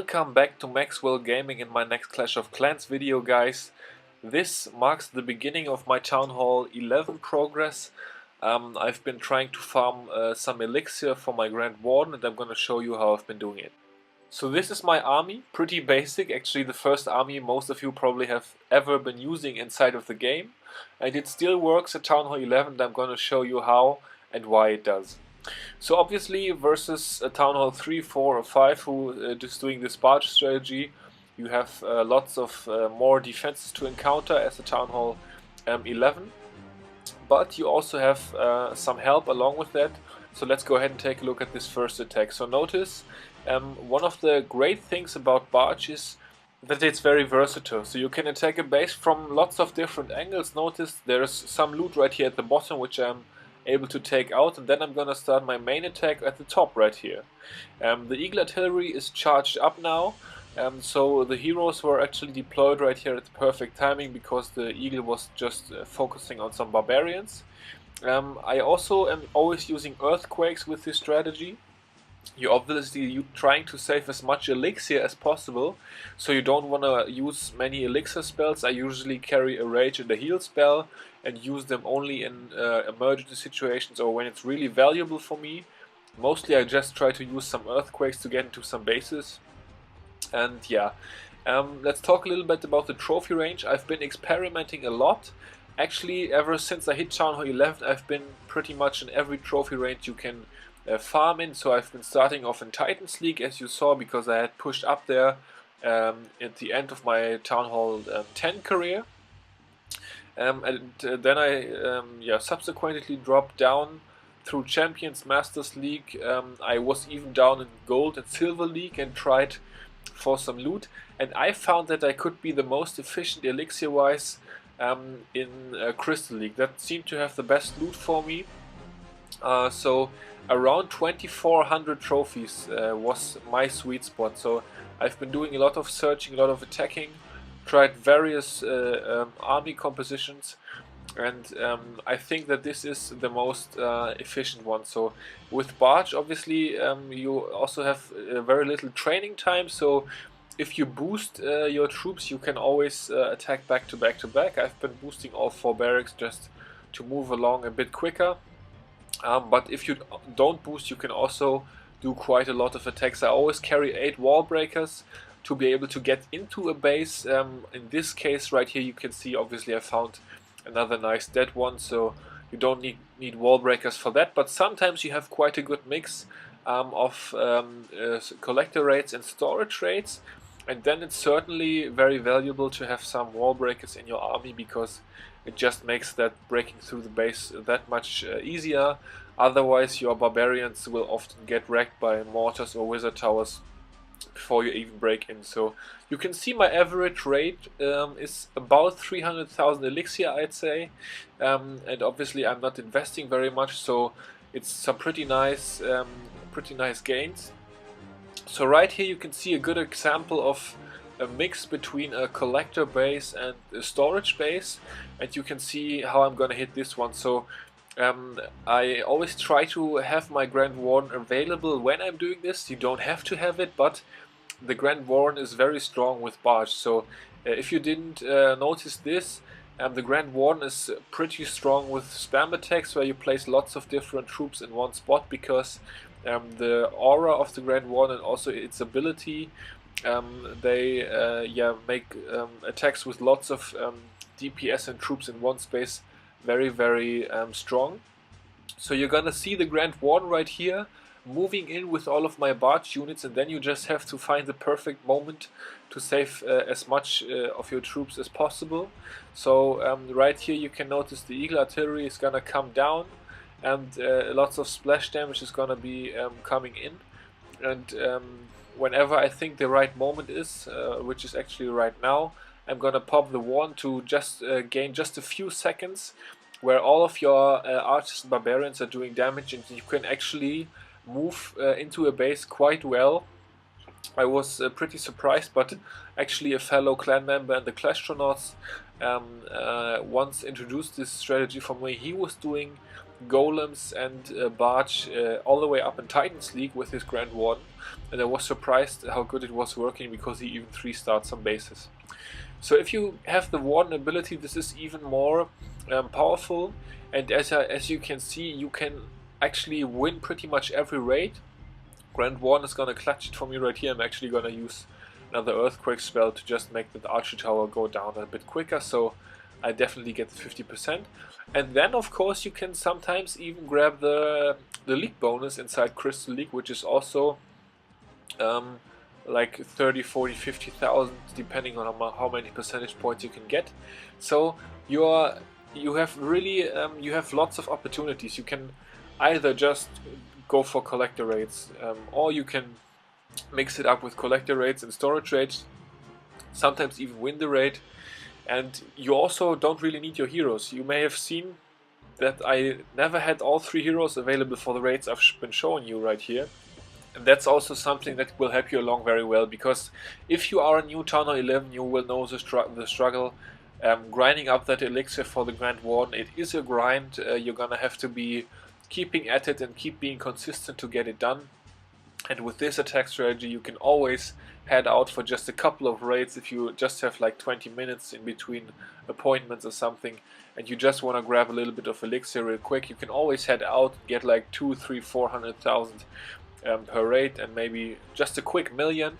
Welcome back to Maxwell Gaming in my next Clash of Clans video, guys. This marks the beginning of my Townhall 11 progress. I've been trying to farm some elixir for my Grand Warden, and I'm gonna show you how I've been doing it. So this is my army, pretty basic, actually the first army most of you probably have ever been using inside of the game. And it still works at Townhall 11, and I'm gonna show you how and why it does. So obviously versus a Townhall 3, 4 or 5 who is doing this BARCH strategy, you have lots of more defenses to encounter as a Townhall 11. But you also have some help along with that. So let's go ahead and take a look at this first attack. So notice one of the great things about BARCH is that it's very versatile. So you can attack a base from lots of different angles. Notice there's some loot right here at the bottom which I'm able to take out, and then I'm gonna start my main attack at the top right here. The Eagle Artillery is charged up now, so the heroes were actually deployed right here at the perfect timing because the Eagle was just focusing on some barbarians. I also am always using earthquakes with this strategy. You're obviously trying to save as much elixir as possible, so you don't want to use many elixir spells. I usually carry a rage and a heal spell and use them only in emergency situations or when it's really valuable for me. Mostly I just try to use some earthquakes to get into some bases. And yeah, let's talk a little bit about the trophy range. I've been experimenting a lot. Actually, ever since I hit Townhall 11, I've been pretty much in every trophy range you can farm in. So I've been starting off in Titans League, as you saw, because I had pushed up there at the end of my Townhall 10 career. And then I subsequently dropped down through Champions Masters League. I was even down in Gold and Silver League and tried for some loot. And I found that I could be the most efficient elixir-wise in Crystal League. That seemed to have the best loot for me. So around 2400 trophies was my sweet spot. So I've been doing a lot of searching, a lot of attacking, tried various army compositions, and I think that this is the most efficient one. So with BARCH, obviously you also have very little training time, so if you boost your troops you can always attack back to back to back. I've been boosting all 4 barracks just to move along a bit quicker. But if you don't boost, you can also do quite a lot of attacks. I always carry 8 wall breakers to be able to get into a base. In this case right here you can see obviously I found another nice dead one, so you don't need wall breakers for that. But sometimes you have quite a good mix of collector raids and storage raids, and then it's certainly very valuable to have some wall breakers in your army because it just makes that breaking through the base that much easier. Otherwise your barbarians will often get wrecked by mortars or wizard towers before you even break in. So you can see my average rate is about 300,000 elixir, I'd say, and obviously I'm not investing very much, so it's some pretty nice gains. So right here you can see a good example of a mix between a collector base and a storage base, and you can see how I'm gonna hit this one. So I always try to have my Grand Warden available when I'm doing this. You don't have to have it, but the Grand Warden is very strong with BARCH. So if you didn't notice this, the Grand Warden is pretty strong with spam attacks where you place lots of different troops in one spot, because the aura of the Grand Warden and also its ability, they make attacks with lots of DPS and troops in one space very, very strong. So you're gonna see the Grand Warden right here moving in with all of my BARCH units, and then you just have to find the perfect moment to save as much of your troops as possible. So right here you can notice the Eagle Artillery is gonna come down, and lots of splash damage is gonna be coming in. And whenever I think the right moment is, which is actually right now, I'm gonna pop the wand to just gain just a few seconds where all of your archers and barbarians are doing damage, and you can actually move into a base quite well. I was pretty surprised, but actually a fellow clan member in the Clashtronauts once introduced this strategy for me. He was doing golems and BARCH all the way up in Titans League with his Grand Warden, and I was surprised how good it was working, because he even 3-starred some bases. So if you have the Warden ability, this is even more powerful, and as you can see, you can actually win pretty much every raid. Grand Warden is gonna clutch it for me right here. I'm actually gonna use another Earthquake spell to just make the Archer Tower go down a bit quicker, so I definitely get the 50%. And then of course you can sometimes even grab the League bonus inside Crystal League, which is also like 30, 40, 50,000 depending on how many percentage points you can get. So you have really you have lots of opportunities. You can either just go for collector raids, or you can mix it up with collector raids and storage raids, sometimes even win the raid. And you also don't really need your heroes. You may have seen that I never had all 3 heroes available for the raids I've been showing you right here. And that's also something that will help you along very well, because if you are a new Townhall 11, you will know the struggle. Grinding up that elixir for the Grand Warden, it is a grind. You're gonna have to be keeping at it and keep being consistent to get it done. And with this attack strategy, you can always head out for just a couple of raids if you just have like 20 minutes in between appointments or something, and you just want to grab a little bit of elixir real quick. You can always head out, get like 2, 3, 400,000 per raid, and maybe just a quick million,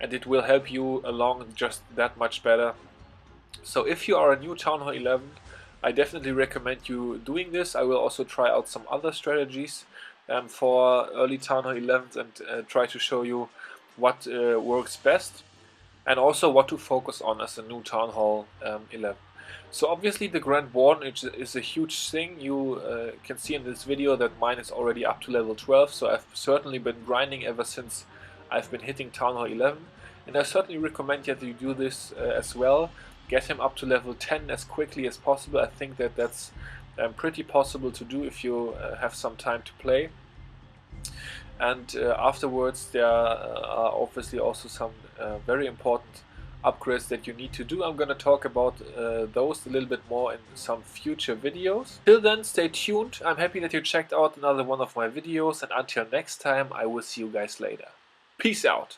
and it will help you along just that much better. So if you are a new Townhall 11, I definitely recommend you doing this. I will also try out some other strategies for early Townhall 11s and try to show you what works best, and also what to focus on as a new Townhall 11. So obviously the Grand Warden is a huge thing. You can see in this video that mine is already up to level 12, so I've certainly been grinding ever since I've been hitting Townhall 11, and I certainly recommend that you do this as well. Get him up to level 10 as quickly as possible. I think that that's pretty possible to do if you have some time to play. And afterwards there are obviously also some very important upgrades that you need to do. I'm going to talk about those a little bit more in some future videos. Till then, stay tuned. I'm happy that you checked out another one of my videos, and until next time, I will see you guys later. Peace out!